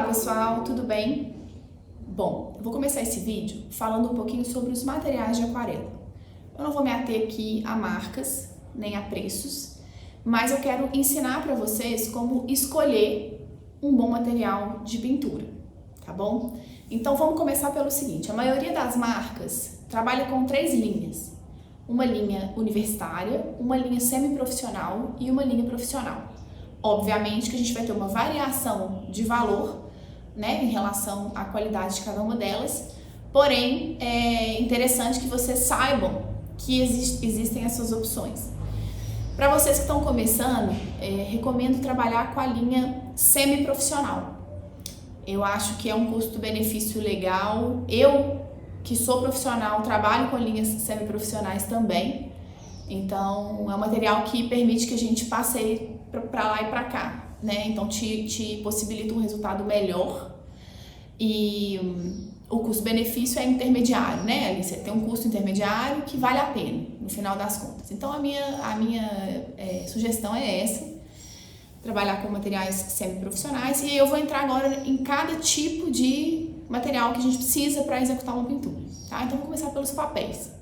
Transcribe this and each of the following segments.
pessoal, tudo bem? Bom, eu vou começar esse vídeo falando um pouquinho sobre os materiais de aquarela. Eu não vou me ater aqui a marcas, nem a preços, mas eu quero ensinar para vocês como escolher um bom material de pintura, tá bom? Então vamos começar pelo seguinte, a maioria das marcas trabalha com 3 linhas. Uma linha universitária, uma linha semiprofissional e uma linha profissional. Obviamente que a gente vai ter uma variação de valor, né, em relação à qualidade de cada uma delas, porém é interessante que vocês saibam que existem essas opções. Para vocês que estão começando, recomendo trabalhar com a linha semiprofissional. Eu acho que é um custo-benefício legal. Eu, que sou profissional, trabalho com linhas semiprofissionais também. Então, é um material que permite que a gente passeie para lá e para cá, né? Então, te possibilita um resultado melhor. E o custo-benefício é intermediário, né? Ali você tem um custo intermediário que vale a pena, no final das contas. Então, a minha sugestão é essa. Trabalhar com materiais semiprofissionais. E eu vou entrar agora em cada tipo de material que a gente precisa para executar uma pintura, tá? Então, vou começar pelos papéis.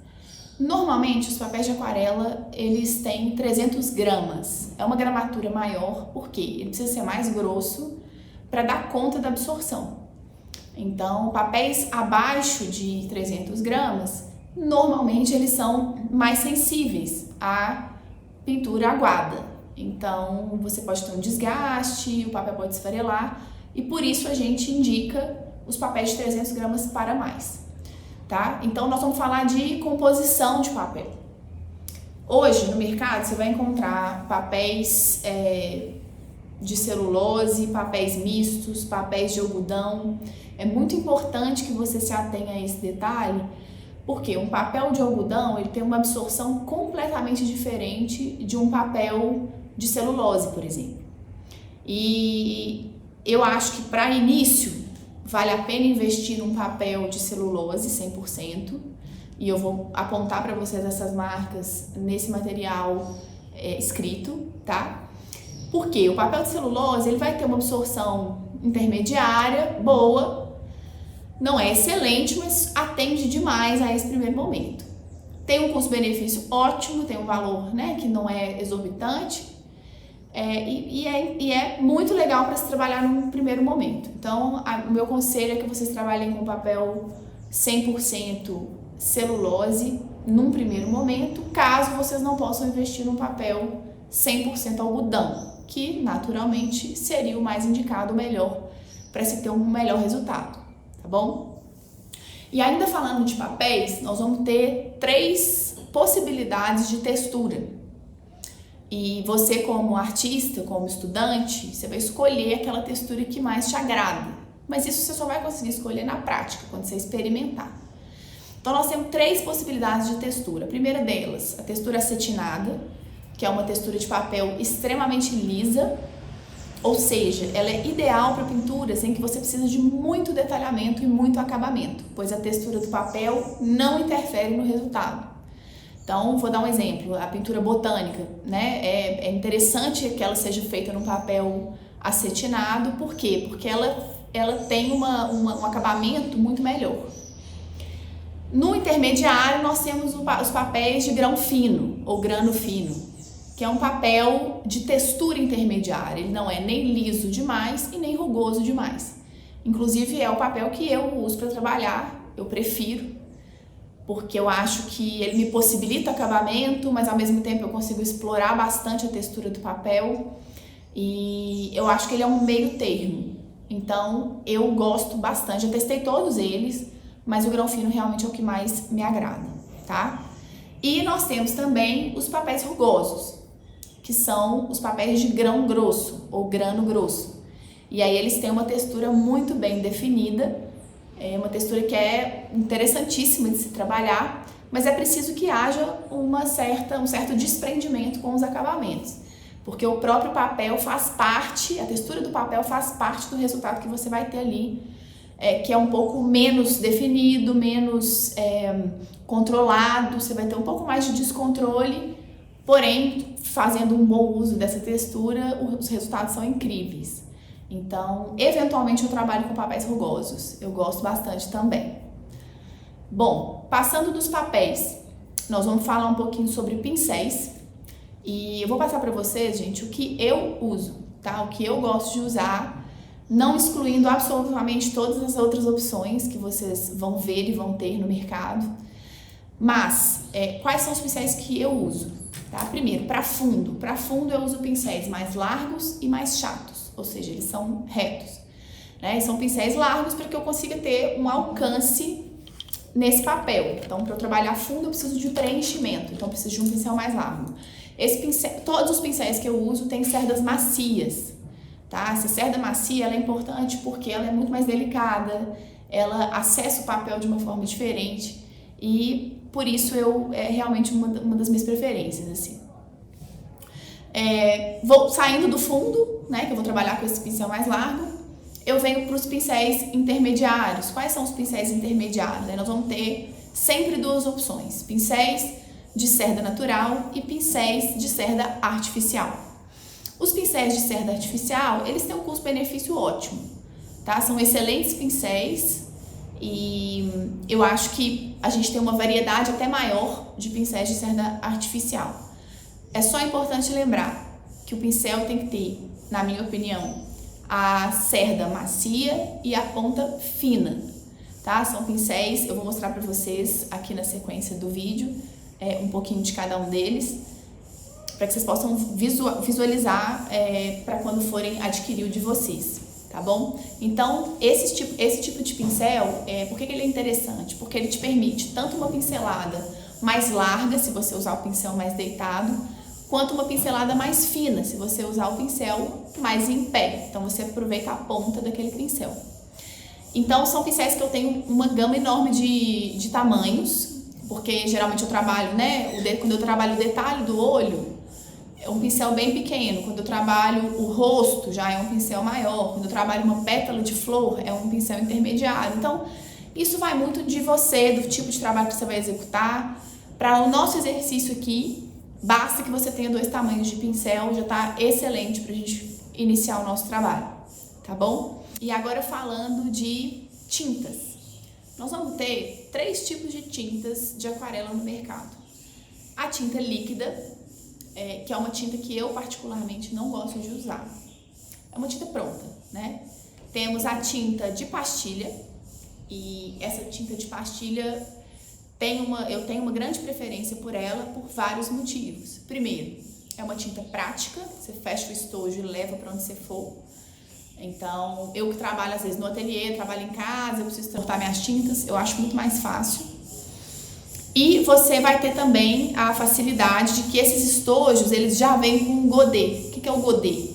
Normalmente, os papéis de aquarela, eles têm 300 gramas. É uma gramatura maior, porque ele precisa ser mais grosso para dar conta da absorção. Então, papéis abaixo de 300 gramas, normalmente eles são mais sensíveis à pintura aguada. Então, você pode ter um desgaste, o papel pode esfarelar, e por isso a gente indica os papéis de 300 gramas para mais. Tá? Então, nós vamos falar de composição de papel. Hoje, no mercado, você vai encontrar papéis de celulose, papéis mistos, papéis de algodão. É muito importante que você se atenha a esse detalhe, porque um papel de algodão ele tem uma absorção completamente diferente de um papel de celulose, por exemplo. E eu acho que para início, vale a pena investir num papel de celulose 100%, e eu vou apontar para vocês essas marcas nesse material escrito, tá? Porque o papel de celulose ele vai ter uma absorção intermediária, boa, não é excelente, mas atende demais a esse primeiro momento. Tem um custo-benefício ótimo, tem um valor, né, que não é exorbitante, e é muito legal para se trabalhar num primeiro momento. Então, o meu conselho é que vocês trabalhem com papel 100% celulose num primeiro momento, caso vocês não possam investir num papel 100% algodão, que naturalmente seria o mais indicado, o melhor, para se ter um melhor resultado, tá bom? E ainda falando de papéis, nós vamos ter 3 possibilidades de textura. E você, como artista, como estudante, você vai escolher aquela textura que mais te agrada. Mas isso você só vai conseguir escolher na prática, quando você experimentar. Então, nós temos 3 possibilidades de textura. A primeira delas, a textura acetinada, que é uma textura de papel extremamente lisa, ou seja, ela é ideal para pinturas em que você precisa de muito detalhamento e muito acabamento, pois a textura do papel não interfere no resultado. Então, vou dar um exemplo, a pintura botânica, né? É interessante que ela seja feita num papel acetinado, por quê? Porque ela tem um acabamento muito melhor. No intermediário, nós temos os papéis de grão fino, ou grano fino, que é um papel de textura intermediária, ele não é nem liso demais e nem rugoso demais. Inclusive, é o papel que eu uso para trabalhar, eu prefiro, porque eu acho que ele me possibilita acabamento, mas ao mesmo tempo eu consigo explorar bastante a textura do papel e eu acho que ele é um meio termo. Então eu gosto bastante, eu testei todos eles, mas o grão fino realmente é o que mais me agrada, tá? E nós temos também os papéis rugosos, que são os papéis de grão grosso ou grano grosso. E aí eles têm uma textura muito bem definida, é uma textura que é interessantíssima de se trabalhar, mas é preciso que haja um certo desprendimento com os acabamentos, porque o próprio papel faz parte, a textura do papel faz parte do resultado que você vai ter ali, que é um pouco menos definido, menos controlado, você vai ter um pouco mais de descontrole, porém, fazendo um bom uso dessa textura, os resultados são incríveis. Então, eventualmente eu trabalho com papéis rugosos, eu gosto bastante também. Bom, passando dos papéis, nós vamos falar um pouquinho sobre pincéis e eu vou passar para vocês, gente, o que eu uso, tá? O que eu gosto de usar, não excluindo absolutamente todas as outras opções que vocês vão ver e vão ter no mercado. Mas, quais são os pincéis que eu uso? Tá? Primeiro, para fundo eu uso pincéis mais largos e mais chatos, ou seja, eles são retos, né? E são pincéis largos para que eu consiga ter um alcance nesse papel. Então, para eu trabalhar fundo, eu preciso de preenchimento, então eu preciso de um pincel mais largo. Todos os pincéis que eu uso têm cerdas macias, tá? Essa cerda macia, ela é importante porque ela é muito mais delicada, ela acessa o papel de uma forma diferente e por isso é realmente uma das minhas preferências, assim. Vou saindo do fundo, né, que eu vou trabalhar com esse pincel mais largo, eu venho para os pincéis intermediários. Quais são os pincéis intermediários? Nós vamos ter sempre duas opções, pincéis de cerda natural e pincéis de cerda artificial. Os pincéis de cerda artificial, eles têm um custo-benefício ótimo, tá? São excelentes pincéis e eu acho que a gente tem uma variedade até maior de pincéis de cerda artificial. É só importante lembrar que o pincel tem que ter, na minha opinião, a cerda macia e a ponta fina, tá? São pincéis, eu vou mostrar para vocês aqui na sequência do vídeo, um pouquinho de cada um deles, para que vocês possam visualizar para quando forem adquirir o de vocês, tá bom? Então, esse tipo de pincel, por que ele é interessante? Porque ele te permite tanto uma pincelada mais larga, se você usar o pincel mais deitado, quanto uma pincelada mais fina, se você usar o pincel mais em pé. Então, você aproveita a ponta daquele pincel. Então, são pincéis que eu tenho uma gama enorme de tamanhos, porque geralmente eu trabalho, né? Quando eu trabalho o detalhe do olho, é um pincel bem pequeno. Quando eu trabalho o rosto, já é um pincel maior. Quando eu trabalho uma pétala de flor, é um pincel intermediário. Então, isso vai muito de você, do tipo de trabalho que você vai executar. Para o nosso exercício aqui, basta que você tenha 2 tamanhos de pincel, já está excelente para a gente iniciar o nosso trabalho, tá bom? E agora falando de tintas. Nós vamos ter 3 tipos de tintas de aquarela no mercado. A tinta líquida, que é uma tinta que eu particularmente não gosto de usar. É uma tinta pronta, né? Temos a tinta de pastilha, e essa tinta de pastilha eu tenho uma grande preferência por ela por vários motivos. Primeiro, é uma tinta prática, você fecha o estojo e leva para onde você for. Então, eu que trabalho às vezes no ateliê, trabalho em casa, eu preciso transportar minhas tintas, eu acho muito mais fácil. E você vai ter também a facilidade de que esses estojos, eles já vêm com um godê. O que é o godê?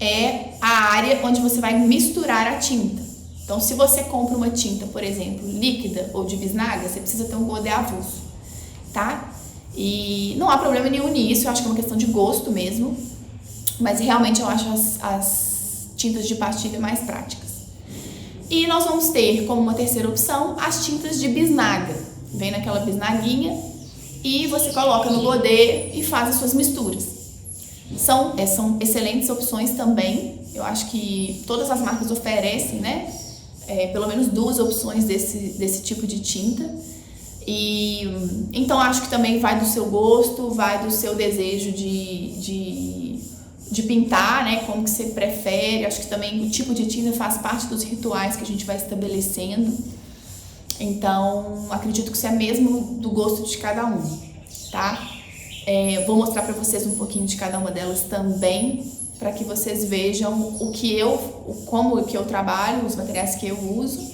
É a área onde você vai misturar a tinta. Então, se você compra uma tinta, por exemplo, líquida ou de bisnaga, você precisa ter um godê avulso, tá? E não há problema nenhum nisso, eu acho que é uma questão de gosto mesmo, mas realmente eu acho as tintas de pastilha mais práticas. E nós vamos ter como uma terceira opção as tintas de bisnaga. Vem naquela bisnaguinha e você coloca no godê e faz as suas misturas. São excelentes opções também. Eu acho que todas as marcas oferecem, né? Pelo menos 2 opções desse tipo de tinta. E então acho que também vai do seu gosto, vai do seu desejo de pintar, né? Como que você prefere. Acho que também o tipo de tinta faz parte dos rituais que a gente vai estabelecendo. Então, acredito que isso é mesmo do gosto de cada um, tá? Vou mostrar para vocês um pouquinho de cada uma delas também, para que vocês vejam como que eu trabalho, os materiais que eu uso,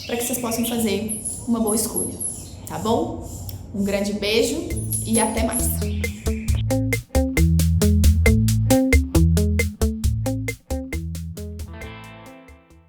para que vocês possam fazer uma boa escolha, tá bom? Um grande beijo e até mais!